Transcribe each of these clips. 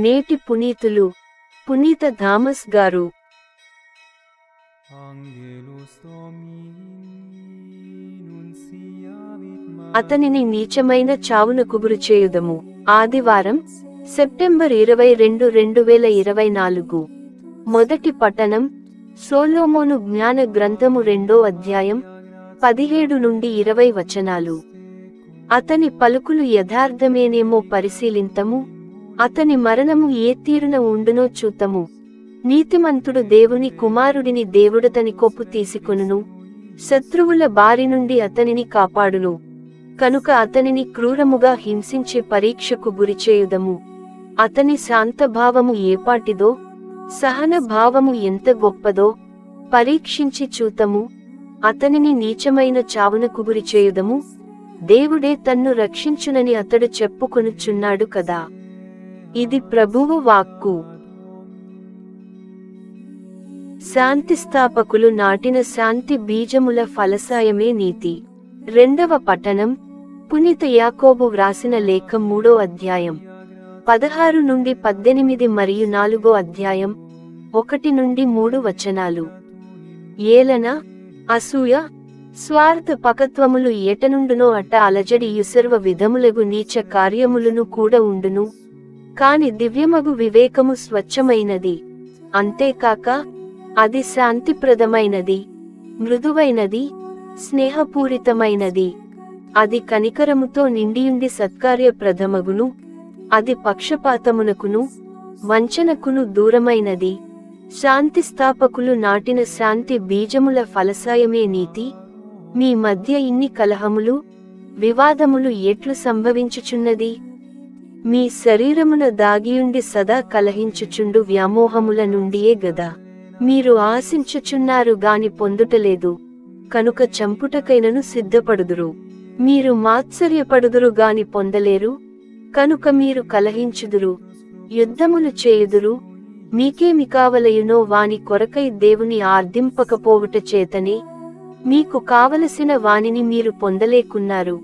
నేటి పునీతులు పునీత థామస్ గారు. అతనిని నీచమైన చావునకు గురిచేయుదము. ఆదివారం, సెప్టెంబర్ 22, 2024. మొదటి పఠనం సొలొమోను జ్ఞాన గ్రంథము 2వ అధ్యాయం 17 నుండి 20 వచనాలు. అతని పలుకులు యథార్థమేనేమో పరిశీలింతము, అతని మరణము ఏ తీరున ఉండునో చూతము. నీతిమంతుడు దేవుని కుమారుడిని దేవుడతని కొప్పు తీసుకొనును, శత్రువుల బారి నుండి అతనిని కాపాడును. కనుక అతనిని క్రూరముగా హింసించే పరీక్షకు గురిచేయుదము. అతని శాంతభావము ఏపాటిదో, సహన భావము ఎంత గొప్పదో పరీక్షించి చూతము. అతనిని నీచమైన చావునకు గురిచేయుదము. దేవుడే తన్ను రక్షించునని అతడు చెప్పుకొనుచున్నాడు కదా. ఇది ప్రభువు వాక్కు. శాంతిస్థాపకులు నాటిన శాంతి బీజముల ఫలసాయమే నీతి. రెండవ పఠనం పునీత యాకోబు వ్రాసిన లేఖ 3వ అధ్యాయం 16 నుండి 18 మరియు 4వ అధ్యాయం 1 నుండి 3 వచనాలు. ఏలన, అసూయ, స్వార్థ పకత్వములు ఎటనుండునో అట్ట అలజడియు సర్వ విధములగు నీచ కార్యములను కూడా ఉండును. కాని దివ్యమగు వివేకము స్వచ్ఛమైనది, అంతేకాక అది శాంతిప్రదమైనది, మృదువైనది, స్నేహపూరితమైనది. అది కనికరముతో నిండియుండి సత్కార్యప్రదమగును. అది పక్షపాతమునకును వంచనకును దూరమైనది. శాంతిస్థాపకులు నాటిన శాంతి బీజముల ఫలసాయమే నీతి. మీ మధ్య ఇన్ని కలహములు, వివాదములు ఎట్లు సంభవించుచున్నది? మీ శరీరమున దాగియుండి సదా కలహించుచుండు వ్యామోహముల నుండియే గదా. మీరు ఆశించుచున్నారు గాని పొందుటలేదు, కనుక చంపుటకైనను సిద్ధపడుదురు. మీరు మాత్సర్యపడుదురు గాని పొందలేరు, కనుక మీరు కలహించుదురు, యుద్ధములు చేయుదురు. మీకేమి కావలయునో వాని కొరకై దేవుని ఆర్దింపకపోవుట చేతనే మీకు కావలసిన వానిని మీరు పొందలేకున్నారు.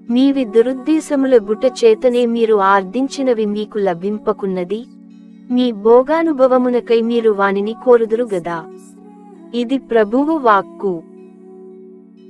మీవి దురుద్దేశముల గుట చేతనే మీరు ఆర్దించినవి మీకు లభింపకున్నది. మీ భోగానుభవమునకై మీరు వానిని కోరుదురు గదా. ఇది ప్రభువు వాక్కు.